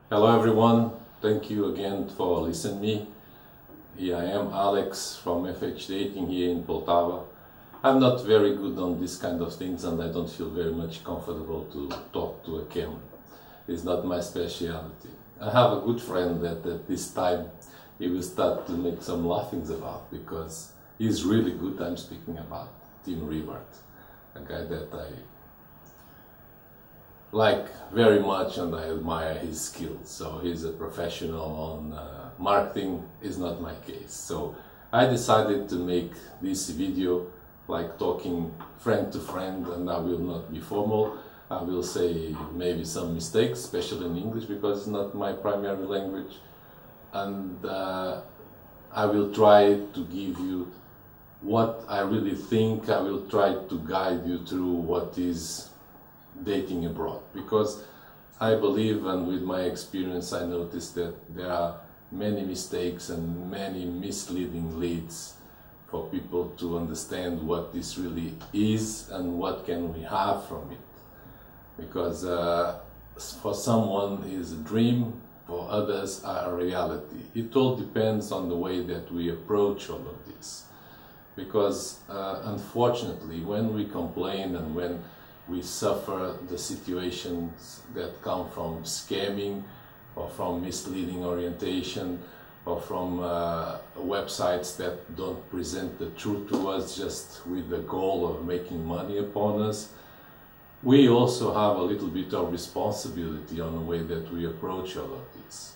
Hello everyone, thank you again for listening me. Here I am, Alex from FH Dating here in Poltava. I'm not very good on this kind of things and I don't feel very much comfortable to talk to a camera. It's not my specialty. I have a good friend that at this time he will start to make some laughings about because he's really good. I'm speaking about Tim Rivart, a guy that I like very much and I admire his skills. So he's a professional on marketing, is not my case. So I decided to make this video like talking friend to friend, and I will not be formal. I will say maybe some mistakes, especially in English because it's not my primary language. And I will try to give you what I really think. I will try to guide you through what is dating abroad, because I believe, and with my experience I noticed that there are many mistakes and many misleading leads for people to understand what this really is and what can we have from it. Because for someone is a dream, for others are a reality. It all depends on the way that we approach all of this. Because unfortunately, when we complain and when we suffer the situations that come from scamming or from misleading orientation or from websites that don't present the truth to us just with the goal of making money upon us, we also have a little bit of responsibility on the way that we approach all of this.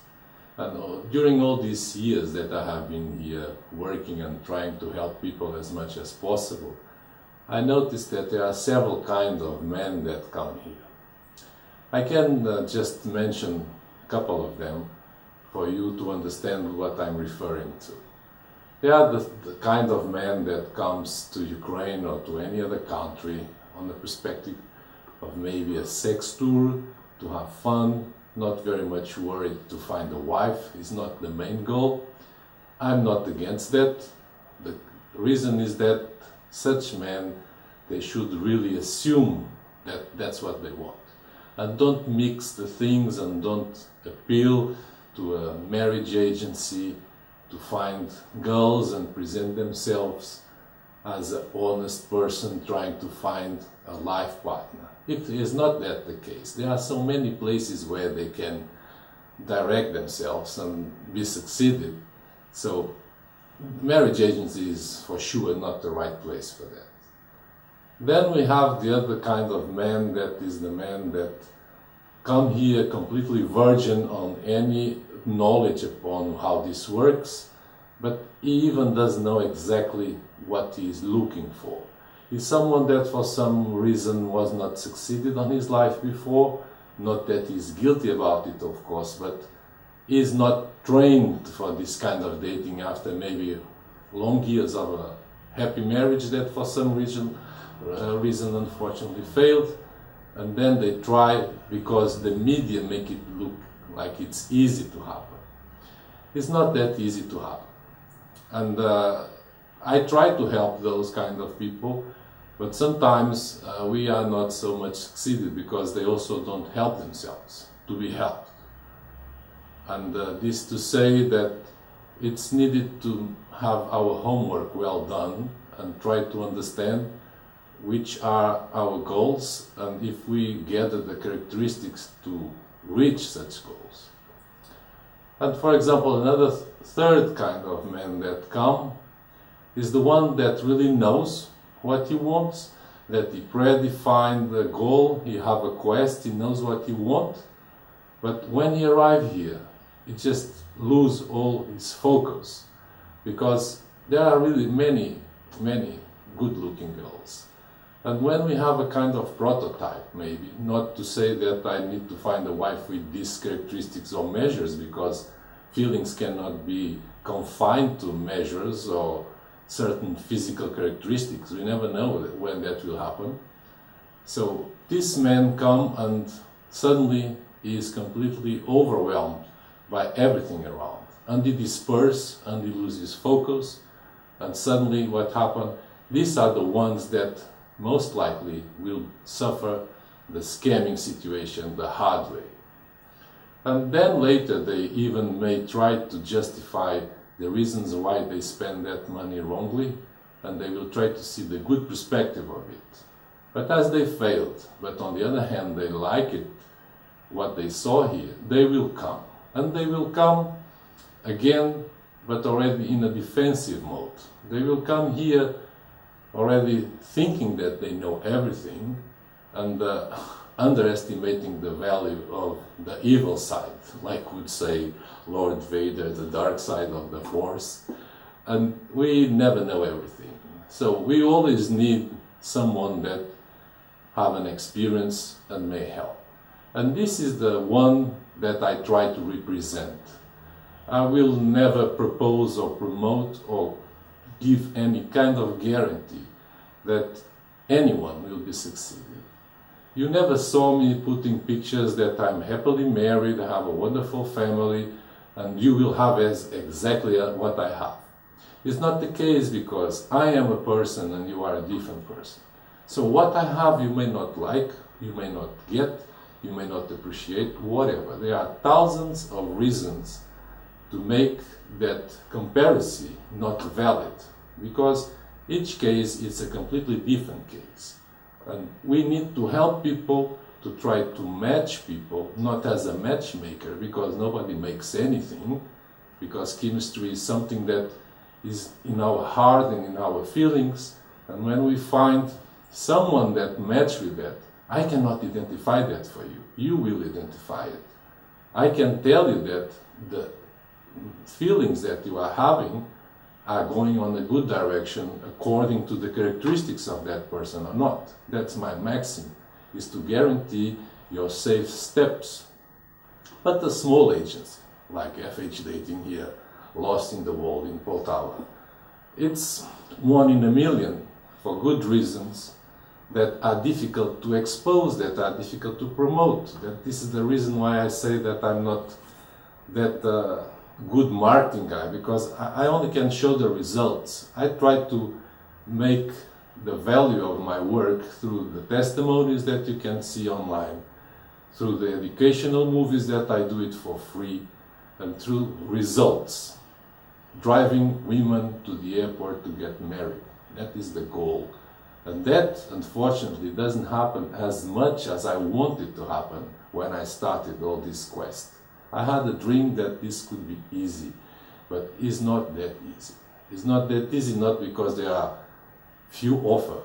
And during all these years that I have been here working and trying to help people as much as possible, I noticed that there are several kinds of men that come here. I can just mention a couple of them for you to understand what I'm referring to. They are the kind of man that comes to Ukraine or to any other country on the perspective of maybe a sex tour, to have fun, not very much worried to find a wife is not the main goal. I'm not against that. The reason is that such men, they should really assume that that's what they want. And don't mix the things and don't appeal to a marriage agency to find girls and present themselves as an honest person trying to find a life partner. It is not that the case. There are so many places where they can direct themselves and be succeeded. So marriage agency is for sure not the right place for that. Then we have the other kind of man, that is the man that come here completely virgin on any knowledge upon how this works, but he even doesn't know exactly what he is looking for. He's someone that for some reason was not succeeded on his life before, not that he's guilty about it of course, but he's not trained for this kind of dating after maybe long years of a happy marriage that for some reason unfortunately failed, and then they try because the media make it look like it's easy to happen. It's not that easy to happen. And I try to help those kind of people, but sometimes we are not so much succeeded because they also don't help themselves to be helped. And this to say that it's needed to have our homework well done and try to understand which are our goals and if we gather the characteristics to reach such goals. And for example, another third kind of man that come is the one that really knows what he wants, that he predefined the goal, he have a quest, he knows what he wants, but when he arrive here, he just lose all his focus, because there are really many good-looking girls. And when we have a kind of prototype, maybe, not to say that I need to find a wife with these characteristics or measures, because feelings cannot be confined to measures or certain physical characteristics. We never know when that will happen. So this man come and suddenly he is completely overwhelmed by everything around. And he disperses and he loses focus. And suddenly what happened? These are the ones that most likely will suffer the scamming situation the hard way. And then later they even may try to justify the reasons why they spend that money wrongly, and they will try to see the good perspective of it. But as they failed, but on the other hand they like it, what they saw here, they will come. And they will come again, but already in a defensive mode. They will come here already thinking that they know everything and underestimating the value of the evil side, like would say Lord Vader, the dark side of the Force. And we never know everything. So we always need someone that have an experience and may help. And this is the one that I try to represent. I will never propose or promote or give any kind of guarantee that anyone will be succeeding. You never saw me putting pictures that I'm happily married, I have a wonderful family, and you will have exactly what I have. It's not the case, because I am a person and you are a different person. So what I have you may not like, you may not get, you may not appreciate, whatever. There are thousands of reasons to make that comparison not valid, because each case is a completely different case. And we need to help people to try to match people, not as a matchmaker, because nobody makes anything, because chemistry is something that is in our heart and in our feelings. And when we find someone that matches with that, I cannot identify that for you. You will identify it. I can tell you that the feelings that you are having are going on a good direction according to the characteristics of that person or not. That's my maxim, is to guarantee your safe steps. But a small agency, like FH Dating here, Lost in the World in Poltava, it's 1 in a million for good reasons that are difficult to expose, that are difficult to promote. That this is the reason why I say that I'm not that good marketing guy, because I only can show the results. I try to make the value of my work through the testimonies that you can see online, through the educational movies that I do it for free, and through results. Driving women to the airport to get married. That is the goal. And that, unfortunately, doesn't happen as much as I wanted to happen when I started all this quest. I had a dream that this could be easy, but it's not that easy. It's not that easy, not because there are few offers.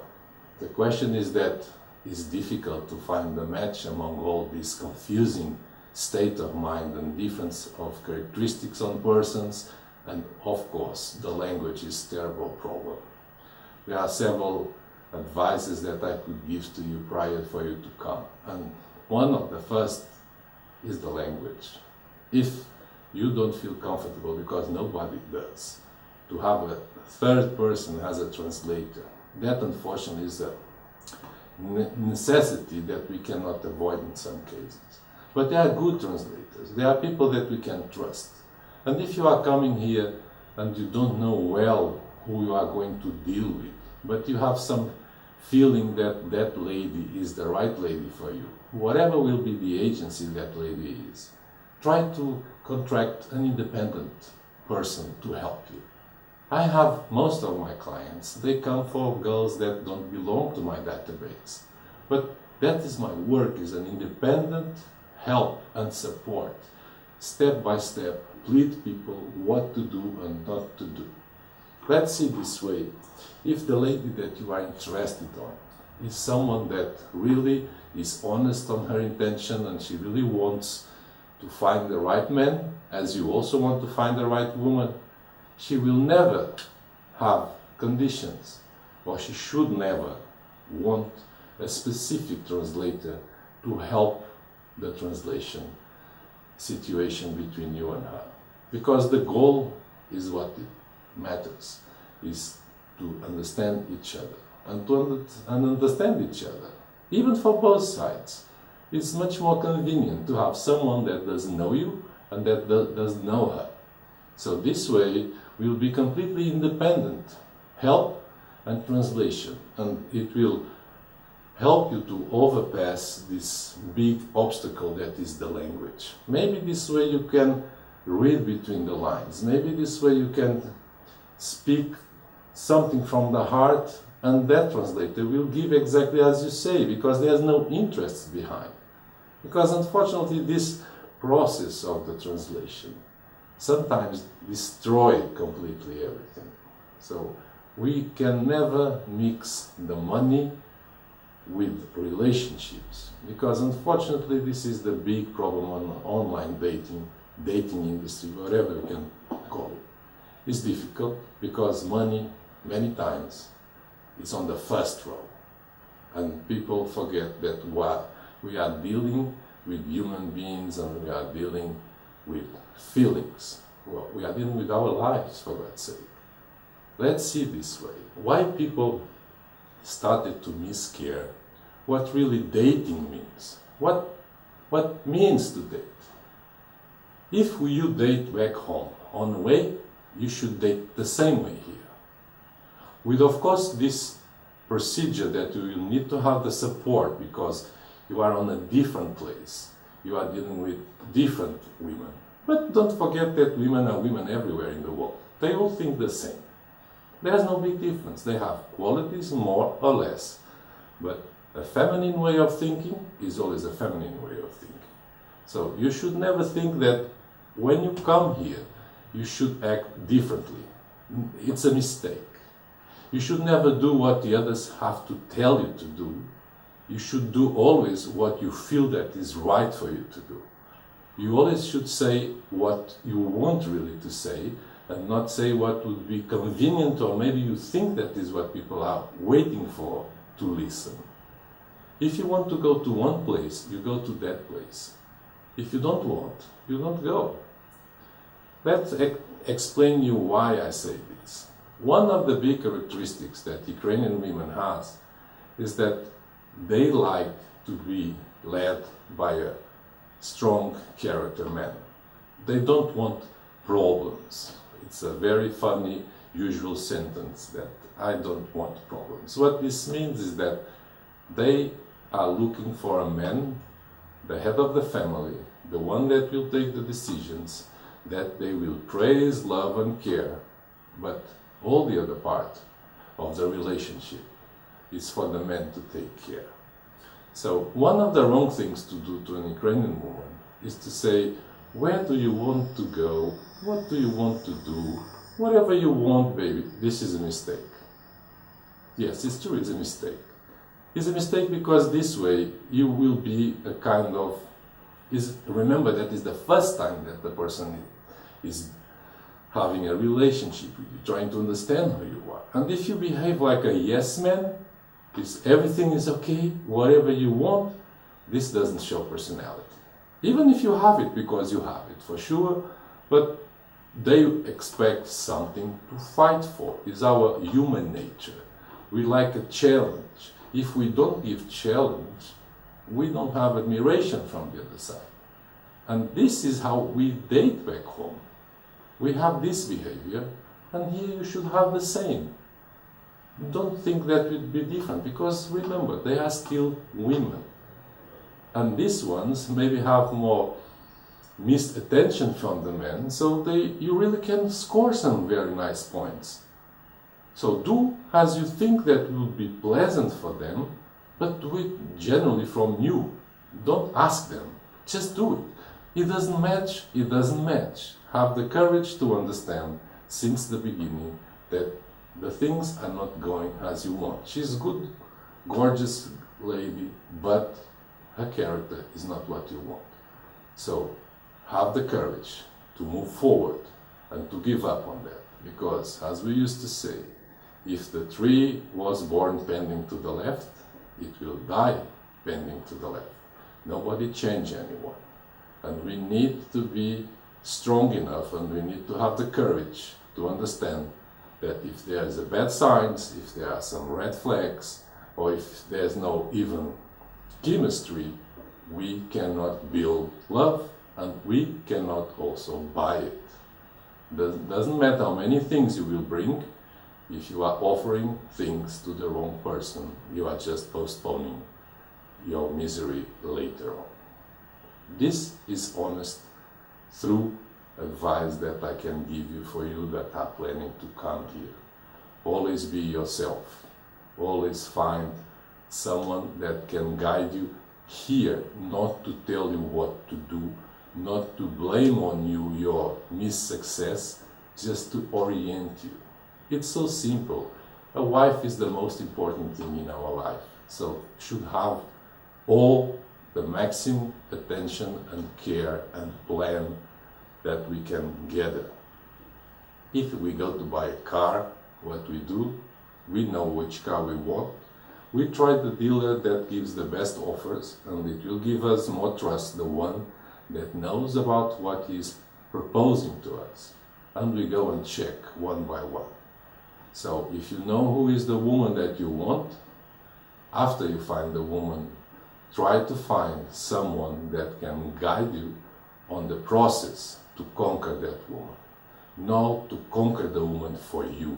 The question is that it's difficult to find a match among all this confusing state of mind and difference of characteristics on persons, and of course the language is a terrible problem. There are several advices that I could give to you prior for you to come, and one of the first is the language. If you don't feel comfortable, because nobody does, to have a third person as a translator, that unfortunately is a necessity that we cannot avoid in some cases. But there are good translators, there are people that we can trust. And if you are coming here and you don't know well who you are going to deal with, but you have some feeling that that lady is the right lady for you, whatever will be the agency that lady is, try to contract an independent person to help you. I have most of my clients, they come for girls that don't belong to my database. But that is my work, is an independent help and support, step by step, lead people what to do and not to do. Let's see this way. If the lady that you are interested on is someone that really is honest on her intention and she really wants to find the right man, as you also want to find the right woman, she will never have conditions, or she should never want a specific translator to help the translation situation between you and her. Because the goal is what matters, is to understand each other and to understand each other, even for both sides. It's much more convenient to have someone that doesn't know you and that doesn't know her. So this way we'll be completely independent, help and translation, and it will help you to overpass this big obstacle that is the language. Maybe this way you can read between the lines. Maybe this way you can speak something from the heart, and that translator will give exactly as you say, because there's no interest behind. Because unfortunately this process of the translation sometimes destroy completely everything. So we can never mix the money with relationships, because unfortunately this is the big problem on online dating industry, whatever you can call it. It's difficult because money many times is on the first row, and people forget that we are dealing with human beings, and we are dealing with feelings. Well, we are dealing with our lives, for God's sake. Let's see this way. Why people started to miscare what really dating means. What means to date? If you date back home on the way, you should date the same way here. With, of course, this procedure that you will need to have the support, because you are on a different place. You are dealing with different women. But don't forget that women are women everywhere in the world. They all think the same. There's no big difference. They have qualities more or less. But a feminine way of thinking is always a feminine way of thinking. So you should never think that when you come here, you should act differently. It's a mistake. You should never do what the others have to tell you to do. You should do always what you feel that is right for you to do. You always should say what you want really to say, and not say what would be convenient, or maybe you think that is what people are waiting for to listen. If you want to go to one place, you go to that place. If you don't want, you don't go. Let's explain you why I say this. One of the big characteristics that Ukrainian women has is that they like to be led by a strong character man. They don't want problems. It's a very funny, usual sentence that I don't want problems. What this means is that they are looking for a man, the head of the family, the one that will take the decisions, that they will praise, love and care, but all the other part of the relationship is for the man to take care. So one of the wrong things to do to an Ukrainian woman is to say, where do you want to go? What do you want to do? Whatever you want, baby. This is a mistake. Yes, it's true, it's a mistake. It's a mistake because this way you will be a kind of... remember, that is the first time that the person is having a relationship with you, trying to understand who you are. And if you behave like a yes man, everything is okay, whatever you want, this doesn't show personality. Even if you have it, because you have it for sure, but they expect something to fight for. It's our human nature. We like a challenge. If we don't give challenge, we don't have admiration from the other side. And this is how we date back home. We have this behavior, and here you should have the same. Don't think that would be different, because remember, they are still women. And these ones maybe have more missed attention from the men, so you really can score some very nice points. So do as you think that will be pleasant for them, but do it generally from you. Don't ask them, just do it. It doesn't match, it doesn't match. Have the courage to understand since the beginning that the things are not going as you want. She's a good, gorgeous lady, but her character is not what you want. So have the courage to move forward and to give up on that. Because, as we used to say, if the tree was born bending to the left, it will die bending to the left. Nobody change anyone. And we need to be strong enough, and we need to have the courage to understand that if there is a bad signs, if there are some red flags, or if there's no even chemistry, we cannot build love, and we cannot also buy it. Doesn't matter how many things you will bring, If you are offering things to the wrong person, you are just postponing your misery later on. This is honest, true advice that I can give you for you that are planning to come here. Always be yourself. Always find someone that can guide you here, not to tell you what to do, not to blame on you your missuccess, just to orient you. It's so simple. A wife is the most important thing in our life, so should have all the maximum attention and care and plan that we can gather. If we go to buy a car, what we do, we know which car we want. We try the dealer that gives the best offers, and it will give us more trust, the one that knows about what he's proposing to us. And we go and check one by one. So if you know who is the woman that you want, after you find the woman, try to find someone that can guide you on the process to conquer that woman. Not to conquer the woman for you,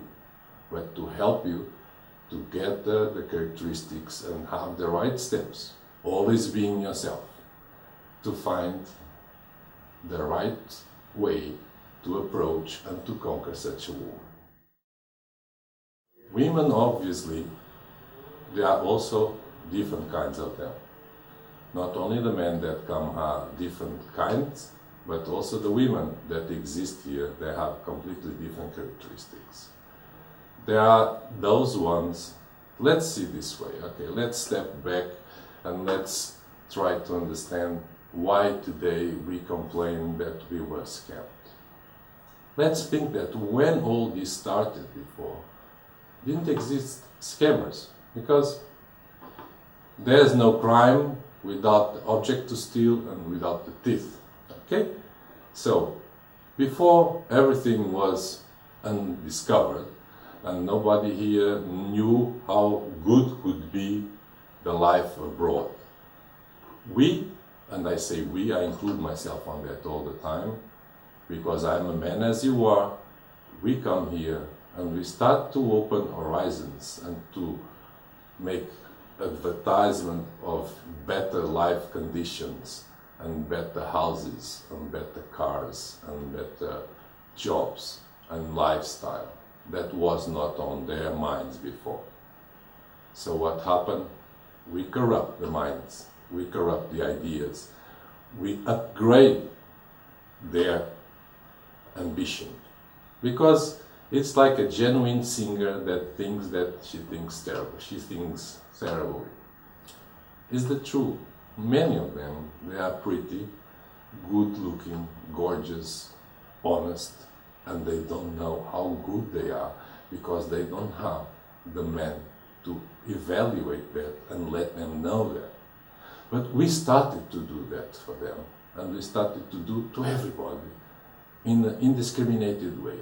but to help you to get the characteristics and have the right steps, always being yourself, to find the right way to approach and to conquer such a woman. Women, obviously, there are also different kinds of them. Not only the men that come are different kinds, but also the women that exist here, they have completely different characteristics. There are those ones, let's see this way, okay, let's step back and let's try to understand why today we complain that we were scammed. Let's think that when all this started before, didn't exist scammers, because there's no crime without the object to steal and without the thief, okay? So, before everything was undiscovered, and nobody here knew how good could be the life abroad. We, and I say we, I include myself on that all the time, because I'm a man as you are, we come here and we start to open horizons and to make advertisement of better life conditions and better houses and better cars and better jobs and lifestyle that was not on their minds before. So what happened? We corrupt the minds, we corrupt the ideas, we upgrade their ambition, because it's like a genuine singer that thinks that she thinks terrible. Is the truth. Many of them, they are pretty, good looking, gorgeous, honest, and they don't know how good they are because they don't have the men to evaluate that and let them know that. But we started to do that for them, and we started to do to everybody in an indiscriminated way.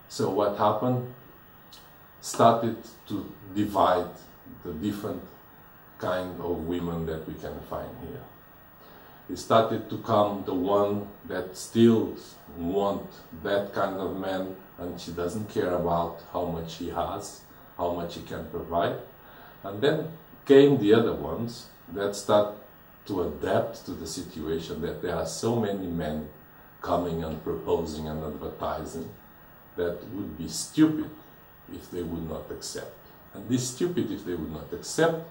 So what happened? Started to divide the different kind of women that we can find here. It started to come the one that still want that kind of man, and she doesn't care about how much he has, how much he can provide. And then came the other ones that start to adapt to the situation, that there are so many men coming and proposing and advertising that would be stupid if they would not accept. And this stupid if they would not accept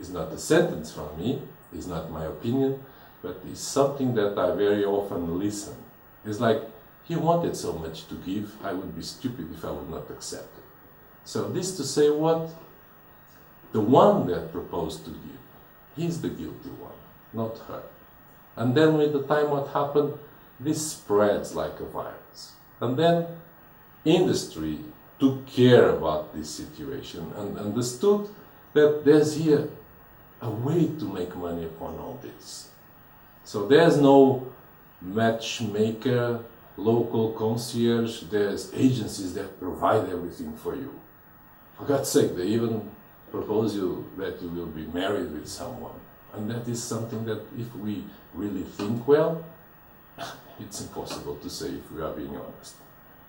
is not a sentence from me, is not my opinion, but is something that I very often listen. It's like, he wanted so much to give, I would be stupid if I would not accept it. So this to say what? The one that proposed to give, he's the guilty one, not her. And then with the time what happened? This spreads like a virus. And then industry took care about this situation and understood that there's here a way to make money upon all this. So there's no matchmaker, local concierge, there's agencies that provide everything for you. For God's sake, they even propose you that you will be married with someone. And that is something that if we really think well, it's impossible to say if we are being honest.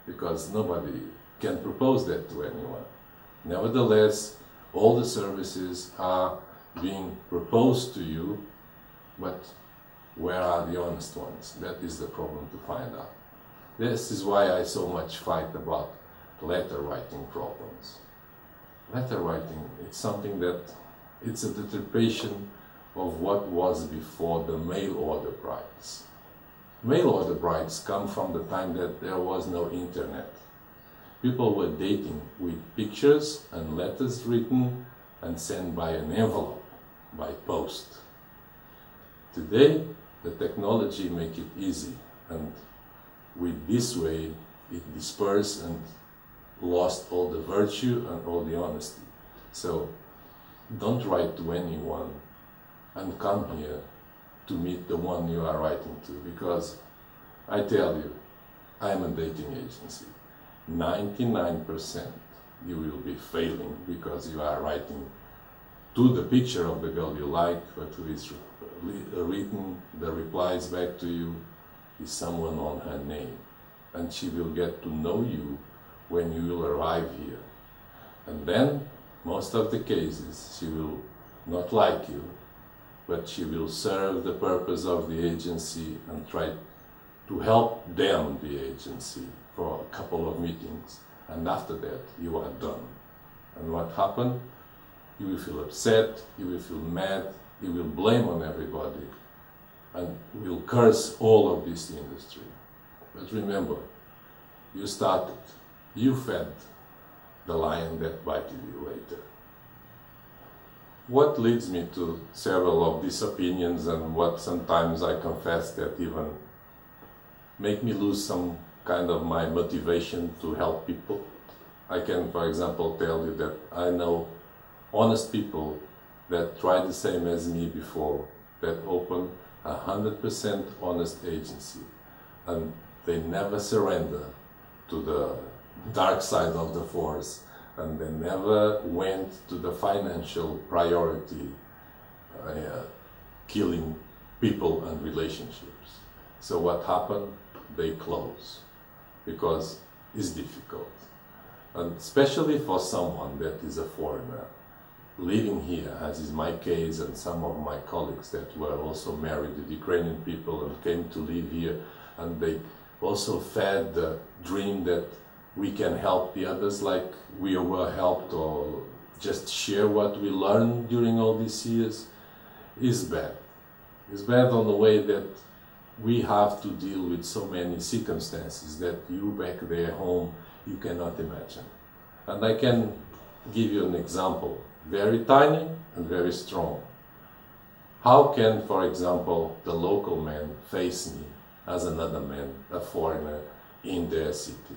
Because nobody can propose that to anyone. Nevertheless, all the services are being proposed to you, but where are the honest ones? That is the problem to find out. This is why I so much fight about letter writing problems. Letter writing, it's something that, it's a determination of what was before the mail order brides. Mail order brides come from the time that there was no internet. People were dating with pictures and letters written and sent by an envelope, by post. Today, the technology makes it easy, and with this way, it dispersed and lost all the virtue and all the honesty. So, don't write to anyone and come here to meet the one you are writing to, because I tell you, I'm a dating agency. 99% you will be failing because you are writing to the picture of the girl you like, but who is written the replies back to you is someone on her name, and she will get to know you when you will arrive here. And then, most of the cases, she will not like you, but she will serve the purpose of the agency and try to help them, the agency, for a couple of meetings, and after that you are done. And what happened? You will feel upset, you will feel mad, you will blame on everybody, and will curse all of this industry. But remember, you started, you fed the lion that bited you later. What leads me to several of these opinions, and what sometimes I confess that even make me lose some kind of my motivation to help people? I can, for example, tell you that I know honest people that tried the same as me before, that open 100% honest agency, and they never surrender to the dark side of the force, and they never went to the financial priority, killing people and relationships. So what happened? They close, because it's difficult. And especially for someone that is a foreigner, living here, as is my case and some of my colleagues that were also married with Ukrainian people and came to live here, and they also fed the dream that we can help the others like we were helped, or just share what we learned during all these years, is bad. It's bad on the way that we have to deal with so many circumstances that you back there home, you cannot imagine. And I can give you an example, very tiny and very strong. How can, for example, the local man face me as another man, a foreigner, in their city?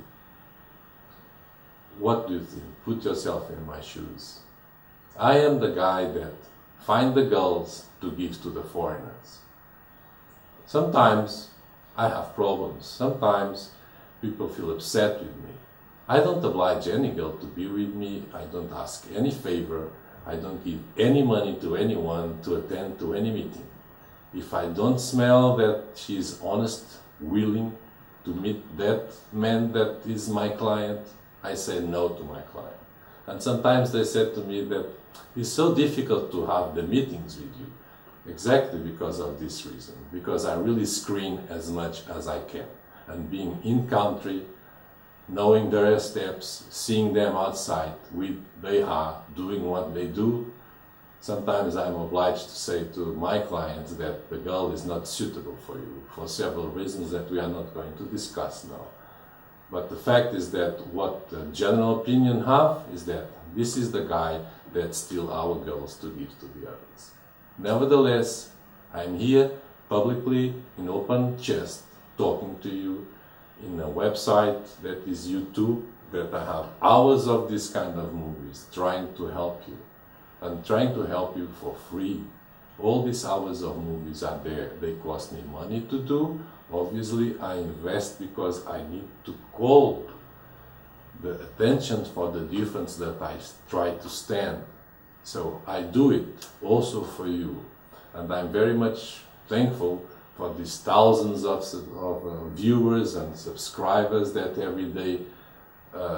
What do you think? Put yourself in my shoes. I am the guy that finds the girls to give to the foreigners. Sometimes I have problems. Sometimes people feel upset with me. I don't oblige any girl to be with me. I don't ask any favor. I don't give any money to anyone to attend to any meeting. If I don't smell that she is honest, willing to meet that man that is my client, I say no to my client. And sometimes they said to me that it's so difficult to have the meetings with you. Exactly because of this reason, because I really screen as much as I can. And being in country, knowing their steps, seeing them outside, they are doing what they do, sometimes I'm obliged to say to my clients that the girl is not suitable for you, for several reasons that we are not going to discuss now. But the fact is that what the general opinion have is that this is the guy that steals our girls to give to the others. Nevertheless, I'm here publicly, in open chest, talking to you in a website that is YouTube, that I have hours of this kind of movies, trying to help you. I'm trying to help you for free. All these hours of movies are there. They cost me money to do. Obviously, I invest because I need to call the attention for the difference that I try to stand. So I do it also for you. And I'm very much thankful for these thousands of viewers and subscribers that every day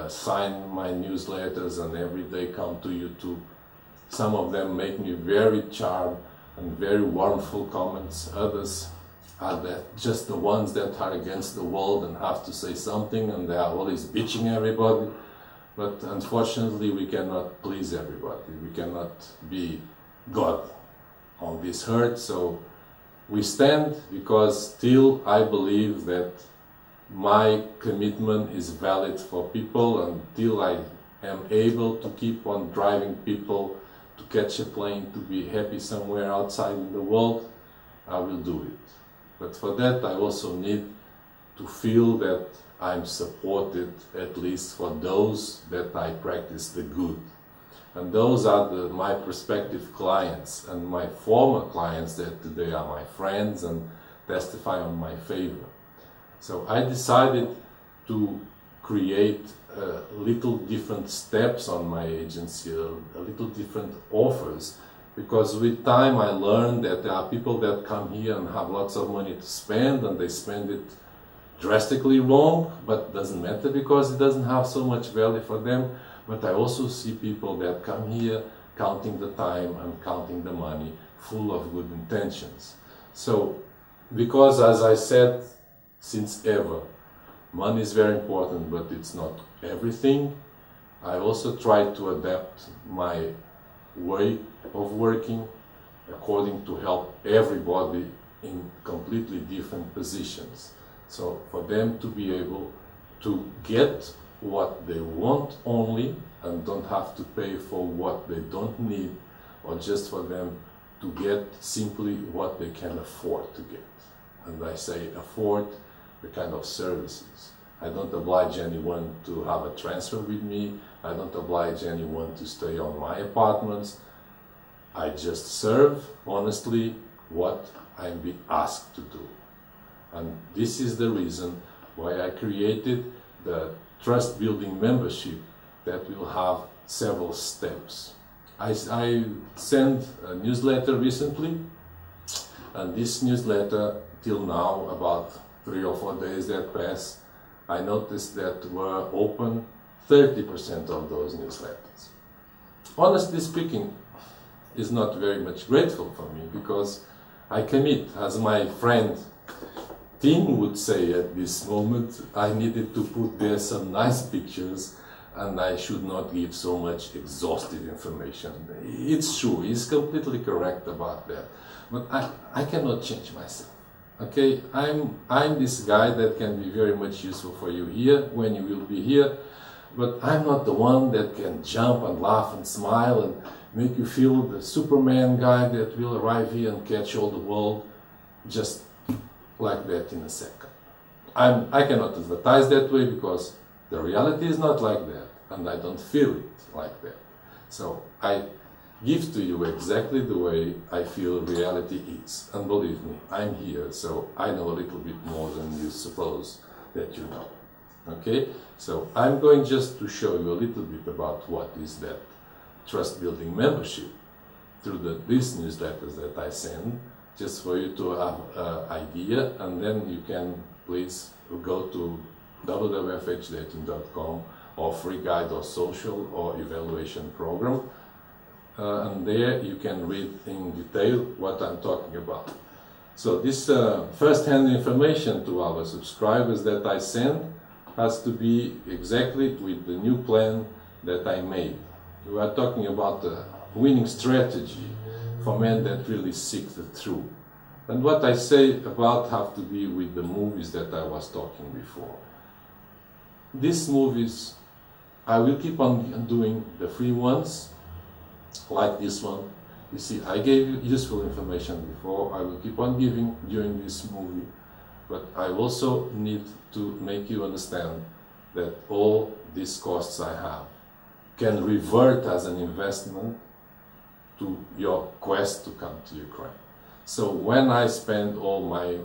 sign my newsletters and every day come to YouTube. Some of them make me very charmed and very warmful comments. Others are just the ones that are against the world and have to say something, and they are always bitching everybody. But unfortunately, we cannot please everybody. We cannot be God on this earth. So we stand because still I believe that my commitment is valid for people. Until I am able to keep on driving people to catch a plane to be happy somewhere outside in the world, I will do it. But for that I also need to feel that I'm supported, at least for those that I practice the good. And those are my prospective clients and my former clients that today are my friends and testify on my favor. So I decided to create little different steps on my agency, a little different offers, because with time I learned that there are people that come here and have lots of money to spend, and they spend it drastically wrong, but doesn't matter because it doesn't have so much value for them. But I also see people that come here counting the time and counting the money, full of good intentions. So, because as I said, since ever, money is very important, but it's not everything. I also try to adapt my way of working according to help everybody in completely different positions. So for them to be able to get what they want only and don't have to pay for what they don't need, or just for them to get simply what they can afford to get. And I say afford the kind of services. I don't oblige anyone to have a transfer with me. I don't oblige anyone to stay on my apartments. I just serve honestly what I'm being asked to do. And this is the reason why I created the Trust Building membership that will have several steps. I sent a newsletter recently, and this newsletter, till now, about 3 or 4 days that passed, I noticed that were open 30% of those newsletters. Honestly speaking, it's not very much grateful for me, because I commit, as my friend Tim would say at this moment, I needed to put there some nice pictures, and I should not give so much exhaustive information. It's true, he's completely correct about that. But I cannot change myself. Okay, I'm this guy that can be very much useful for you here, when you will be here, but I'm not the one that can jump and laugh and smile and make you feel the Superman guy that will arrive here and catch all the world just like that in a second. I cannot advertise that way, because the reality is not like that, and I don't feel it like that. So I give to you exactly the way I feel reality is. And believe me, I'm here, so I know a little bit more than you suppose that you know. Okay? So I'm going just to show you a little bit about what is that Trust Building membership through these newsletters that I send, just for you to have an idea, and then you can please go to www.fhdating.com or Free Guide or Social or Evaluation Program, and there you can read in detail what I'm talking about. So this first-hand information to our subscribers that I send has to be exactly with the new plan that I made. We are talking about the winning strategy for men that really seek the truth. And what I say about have to be with the movies that I was talking before. These movies, I will keep on doing the free ones, like this one. You see, I gave you useful information before, I will keep on giving during this movie, but I also need to make you understand that all these costs I have can revert as an investment to your quest to come to Ukraine. So when I spend all my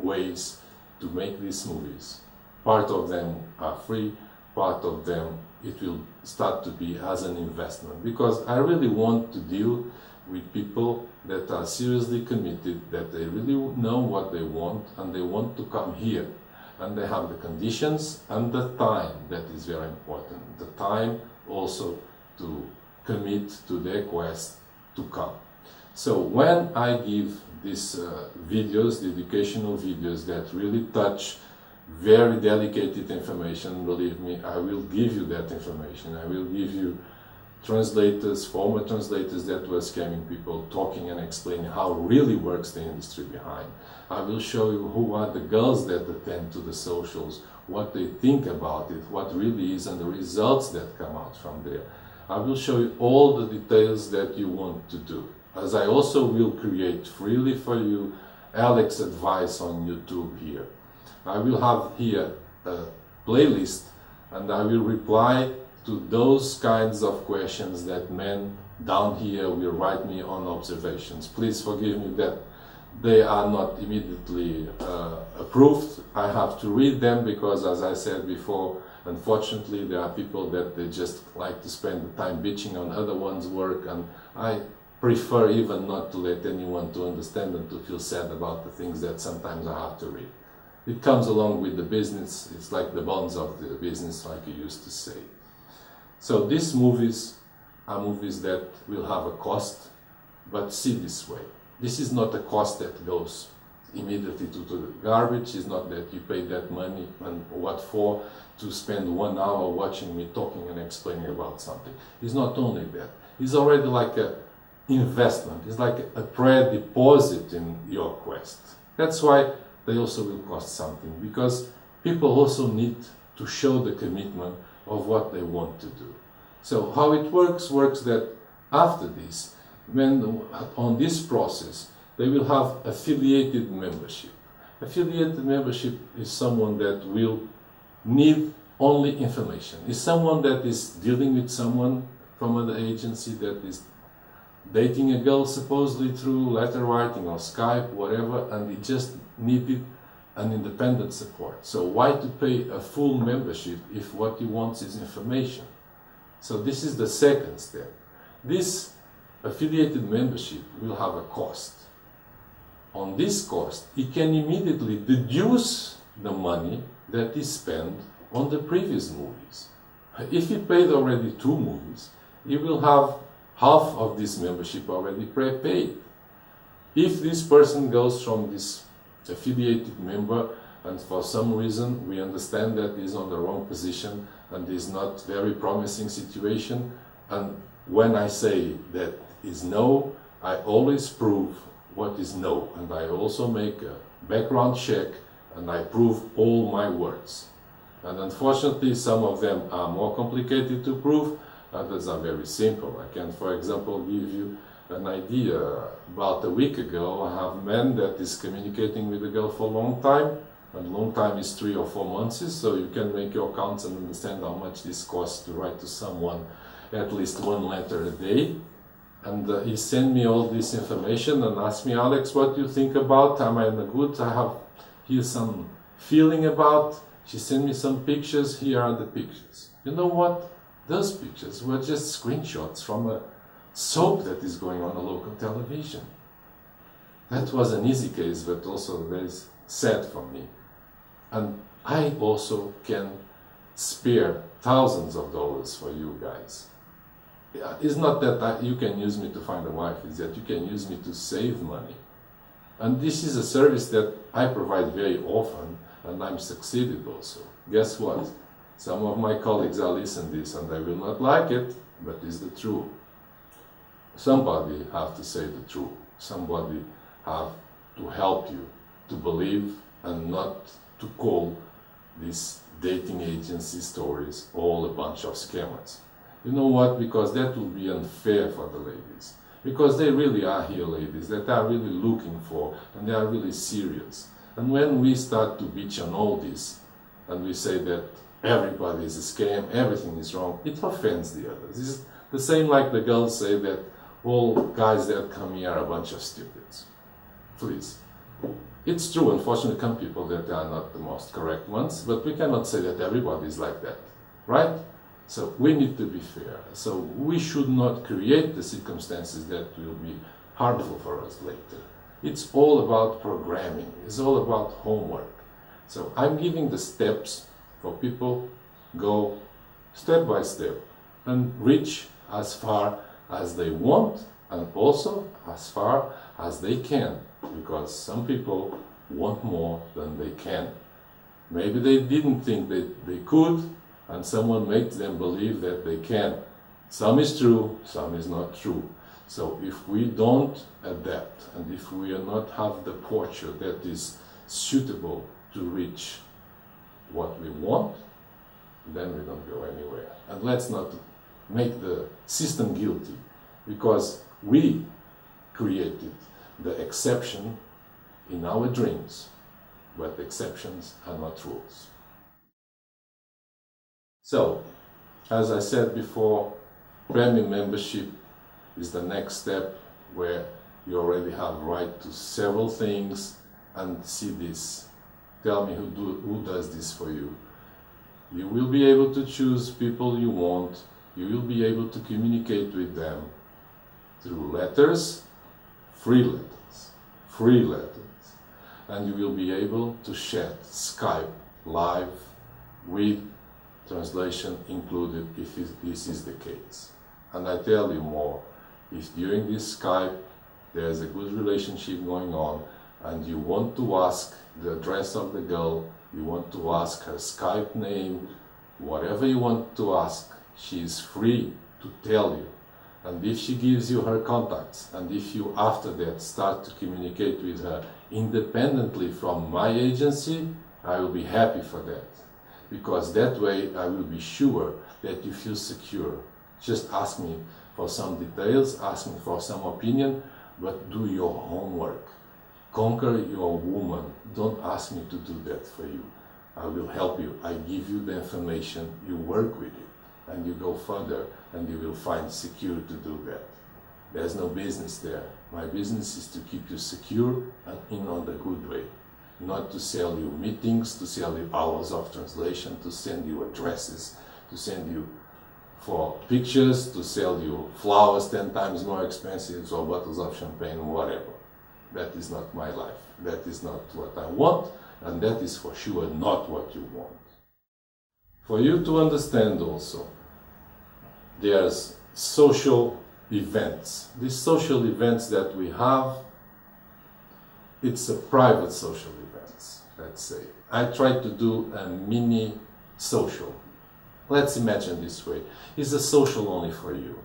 ways to make these movies, part of them are free, part of them it will start to be as an investment, because I really want to deal with people that are seriously committed, that they really know what they want and they want to come here. and they have the conditions and the time. That is very important. The time also to commit to their quest to come. So when I give these videos, the educational videos that really touch very delicate information, believe me, I will give you that information. I will give you translators, former translators that were scamming people, talking and explaining how really works the industry behind. I will show you who are the girls that attend to the socials, what they think about it, what really is, and the results that come out from there. I will show you all the details that you want to do, as I also will create freely for you Alex advice on YouTube here. I will have here a playlist, and I will reply to those kinds of questions that men down here will write me on observations. Please forgive me that they are not immediately approved. I have to read them because, as I said before, unfortunately there are people that they just like to spend the time bitching on other one's work, and I prefer even not to let anyone to understand and to feel sad about the things that sometimes I have to read. It comes along with the business. It's like the bones of the business, like you used to say. So these movies are movies that will have a cost, but see this way. This is not a cost that goes immediately to the garbage. It's not that you pay that money and what for, to spend 1 hour watching me talking and explaining about something. It's not only that. It's already like an investment. It's like a pre-deposit in your quest. That's why they also will cost something, because people also need to show the commitment of what they want to do. So how it works that after this, when on this process, they will have affiliated membership. Affiliated membership is someone that will need only information. It's someone that is dealing with someone from an agency that is dating a girl supposedly through letter writing or Skype, whatever, and he just needed an independent support. So why to pay a full membership if what he wants is information? So this is the second step. This affiliated membership will have a cost. On this cost, he can immediately deduce the money that he spent on the previous movies. If he paid already 2 movies, he will have half of this membership already prepaid. If this person goes from this affiliated member and for some reason we understand that he's on the wrong position and is not very promising situation, and when I say that is no, I always prove what is no, and I also make a background check and I prove all my words. And unfortunately some of them are more complicated to prove, others are very simple. I can, for example, give you an idea. About a week ago, I have a man that is communicating with a girl for a long time, and long time is 3 or 4 months, so you can make your counts and understand how much this costs to write to someone at least 1 letter a day. And he sent me all this information and asked me, Alex, what do you think about? Am I in a good? I have here some feeling about. She sent me some pictures. Here are the pictures. You know what? Those pictures were just screenshots from a soap that is going on a local television. That was an easy case, but also very sad for me. And I also can spare thousands of dollars for you guys. It's not that you can use me to find a wife, it's that you can use me to save money. And this is a service that I provide very often, and I'm succeeded also. Guess what? Some of my colleagues are listening to this and they will not like it, but it's the truth. Somebody have to say the truth. Somebody have to help you to believe and not to call these dating agency stories all a bunch of scammers. You know what? Because that will be unfair for the ladies. Because they really are here ladies that are really looking for, and they are really serious. And when we start to bitch on all this, and we say that everybody is a scam, everything is wrong, it offends the others. It's the same like the girls say that all guys that come here are a bunch of stupids. Please. It's true, unfortunately, come people that are not the most correct ones, but we cannot say that everybody is like that, right? So we need to be fair. So we should not create the circumstances that will be harmful for us later. It's all about programming. It's all about homework. So I'm giving the steps for people go step by step and reach as far as they want and also as far as they can, because some people want more than they can. Maybe they didn't think that they could, and someone makes them believe that they can. Some is true, some is not true. So if we don't adapt, and if we are not have the posture that is suitable to reach what we want, then we don't go anywhere. And let's not make the system guilty, because we created the exception in our dreams, but exceptions are not rules. So, as I said before, premium membership is the next step, where you already have right to several things. And see this. Tell me who does this for you. You will be able to choose people you want. You will be able to communicate with them through letters, free letters. And you will be able to chat, Skype, live, with translation included if this is the case. And I tell you more, if during this Skype there's a good relationship going on, and you want to ask the address of the girl, you want to ask her Skype name, whatever you want to ask, she is free to tell you. And if she gives you her contacts, and if you after that start to communicate with her independently from my agency, I will be happy for that. Because that way I will be sure that you feel secure. Just ask me for some details, ask me for some opinion, but do your homework. Conquer your woman. Don't ask me to do that for you. I will help you. I give you the information, you work with it, and you go further, and you will find secure to do that. There's no business there. My business is to keep you secure and in on the good way. Not to sell you meetings, to sell you hours of translation, to send you addresses, to send you for pictures, to sell you flowers 10 times more expensive, or bottles of champagne, whatever. That is not my life. That is not what I want, and that is for sure not what you want. For you to understand also, there's social events. These social events that we have, it's a private social events, let's say. I try to do a mini social. Let's imagine this way. It's a social only for you.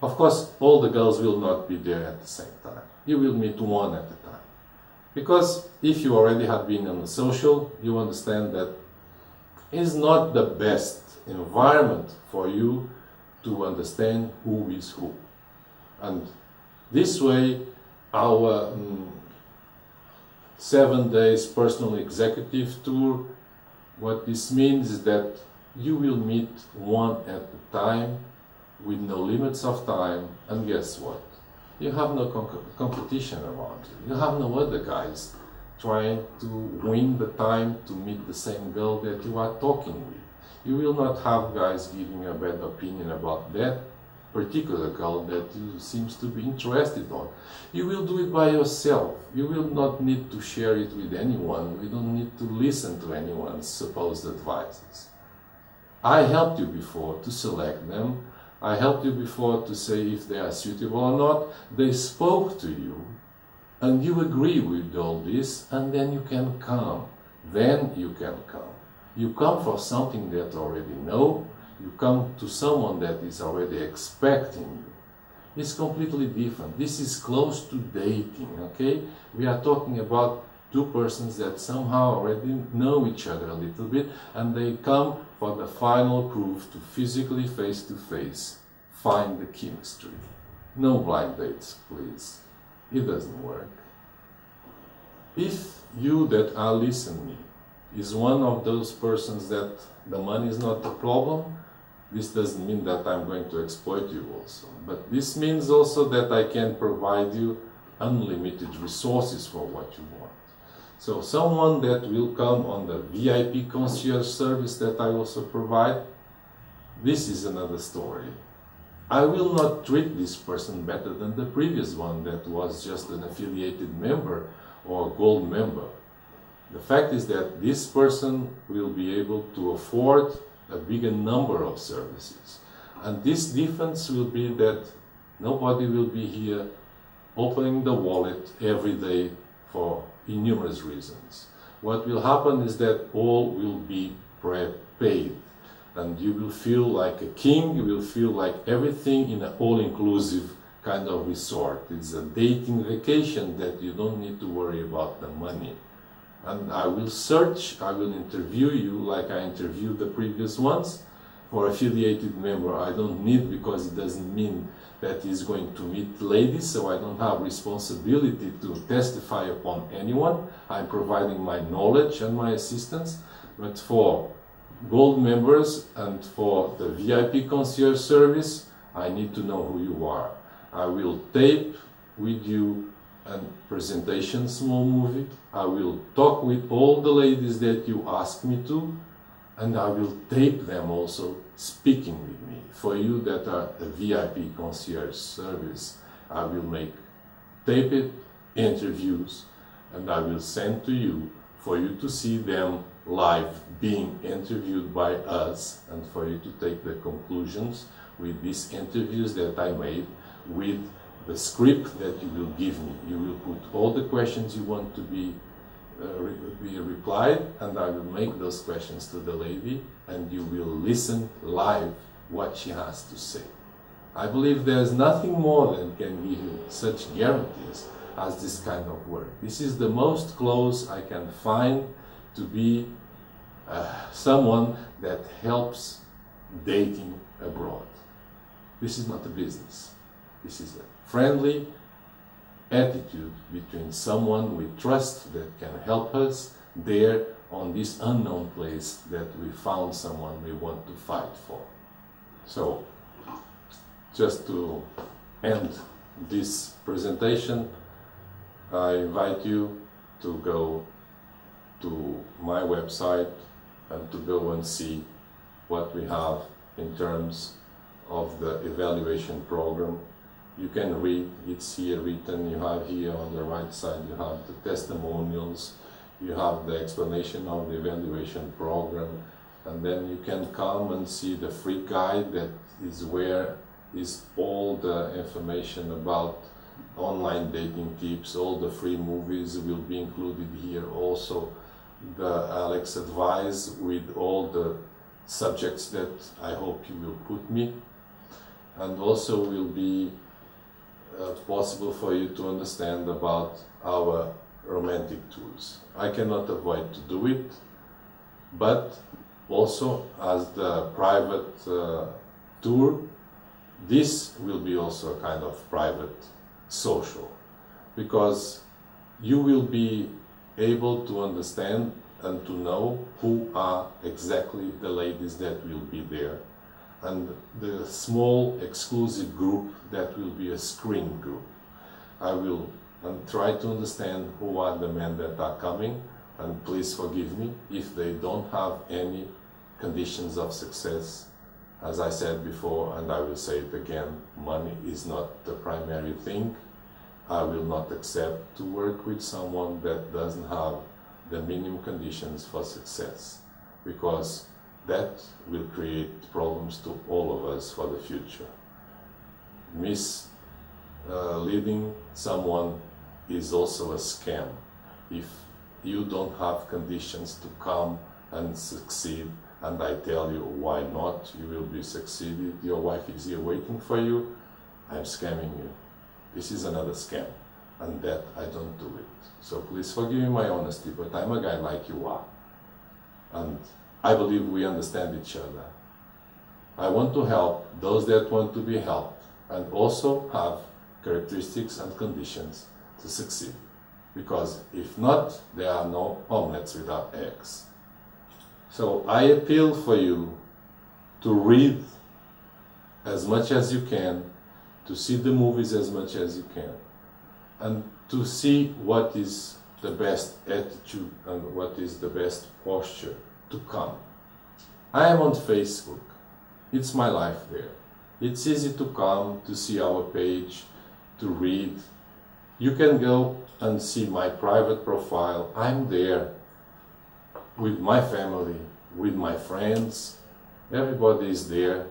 Of course, all the girls will not be there at the same time. You will meet one at a time. Because if you already have been on the social, you understand that it's not the best environment for you to understand who is who. And this way, our 7 days personal executive tour, what this means is that you will meet one at a time with no limits of time, and guess what? You have no competition around you. You have no other guys trying to win the time to meet the same girl that you are talking with. You will not have guys giving a bad opinion about that particular girl that you seems to be interested on. You will do it by yourself. You will not need to share it with anyone. We don't need to listen to anyone's supposed advices. I helped you before to select them. I helped you before to say if they are suitable or not. They spoke to you, and you agree with all this, and then you can come. Then you can come. You come for something that you already know. You come to someone that is already expecting you. It's completely different. This is close to dating, okay? We are talking about two persons that somehow already know each other a little bit, and they come for the final proof to physically, face to face, find the chemistry. No blind dates, please. It doesn't work. If you that are listening is one of those persons that the money is not the problem, this doesn't mean that I'm going to exploit you also. But this means also that I can provide you unlimited resources for what you want. So someone that will come on the VIP concierge service that I also provide, this is another story. I will not treat this person better than the previous one that was just an affiliated member or gold member. The fact is that this person will be able to afford a bigger number of services. And this difference will be that nobody will be here opening the wallet every day for numerous reasons. What will happen is that all will be prepaid, and you will feel like a king, you will feel like everything in an all-inclusive kind of resort. It's a dating vacation that you don't need to worry about the money. And I will search, I will interview you like I interviewed the previous ones. For affiliated member, I don't need, because it doesn't mean that he's going to meet ladies, so I don't have responsibility to testify upon anyone. I'm providing my knowledge and my assistance. But for gold members and for the VIP concierge service, I need to know who you are. I will tape with you a presentation small movie. I will talk with all the ladies that you ask me to, and I will tape them also speaking with me. For you that are a VIP concierge service, I will make taped interviews, and I will send to you for you to see them live being interviewed by us, and for you to take the conclusions with these interviews that I made, with the script that you will give me. You will put all the questions you want to be replied, and I will make those questions to the lady, and you will listen live what she has to say. I believe there's nothing more that can give you such guarantees as this kind of work. This is the most close I can find to be someone that helps dating abroad. This is not a business. This is a friendly attitude between someone we trust that can help us there on this unknown place that we found someone we want to fight for. So, just to end this presentation, I invite you to go to my website and to go and see what we have in terms of the evaluation program. You can read, it's here written, you have here on the right side, you have the testimonials, you have the explanation of the evaluation program, and then you can come and see the free guide that is where is all the information about online dating tips. All the free movies will be included here. Also the Alex advice with all the subjects that I hope you will put me, and also will be possible for you to understand about our romantic tours. I cannot avoid to do it, but also as the private tour, this will be also a kind of private social, because you will be able to understand and to know who are exactly the ladies that will be there, and the small exclusive group that will be a screen group. I will try to understand who are the men that are coming, and please forgive me if they don't have any conditions of success. As I said before, and I will say it again, money is not the primary thing. I will not accept to work with someone that doesn't have the minimum conditions for success, because that will create problems to all of us for the future. Misleading someone is also a scam. If you don't have conditions to come and succeed, and I tell you why not, you will be succeeded, your wife is here waiting for you, I'm scamming you. This is another scam, and that I don't do it. So please forgive me my honesty, but I'm a guy like you are, and I believe we understand each other. I want to help those that want to be helped, and also have characteristics and conditions to succeed, because if not, there are no omelets without eggs. So I appeal for you to read as much as you can, to see the movies as much as you can, and to see what is the best attitude and what is the best posture to come. I am on Facebook. It's my life there. It's easy to come, to see our page, to read. You can go and see my private profile. I'm there. with my family, with my friends. Everybody is there.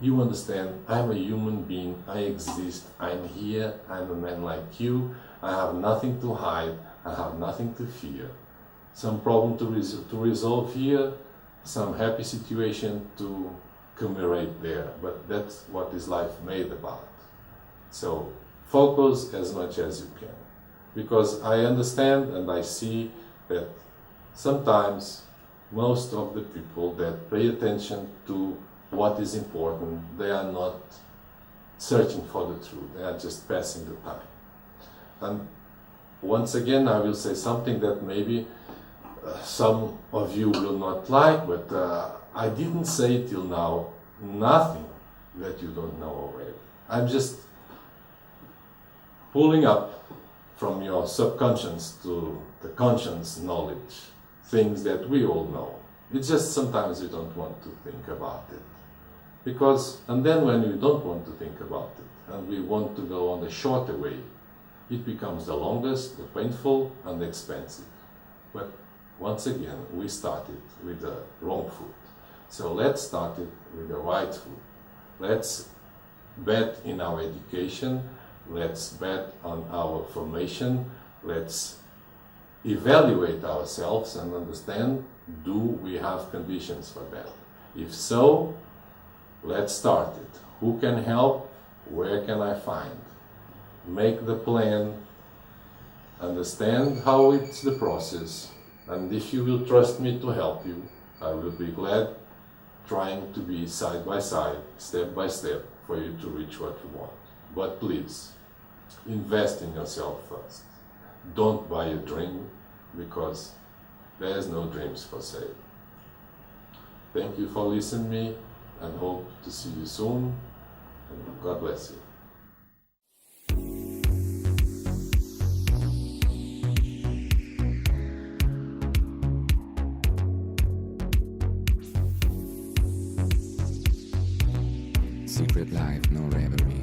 You understand, I'm a human being, I exist, I'm here, I'm a man like you, I have nothing to hide, I have nothing to fear. Some problem to resolve here, some happy situation to commemorate there, but that's what is life made about. So focus as much as you can, because I understand and I see that sometimes most of the people that pay attention to what is important, they are not searching for the truth, they are just passing the time. And once again, I will say something that maybe some of you will not like, but I didn't say till now nothing that you don't know already. I'm just pulling up from your subconscious to the conscious knowledge, things that we all know. It's just sometimes we don't want to think about it. And then when we don't want to think about it, and we want to go on the shorter way, it becomes the longest, the painful, and the expensive. But once again, we started with the wrong foot. So let's start it with the right foot. Let's bet in our education, let's bet on our formation, let's evaluate ourselves and understand, do we have conditions for that? If so, let's start it. Who can help? Where can I find? Make the plan, understand how it's the process, and if you will trust me to help you, I will be glad trying to be side by side, step by step, for you to reach what you want. But please, invest in yourself first. Don't buy a dream, because there's no dreams for sale. Thank you for listening to me, and hope to see you soon, and God bless you. Secret life, no reverie.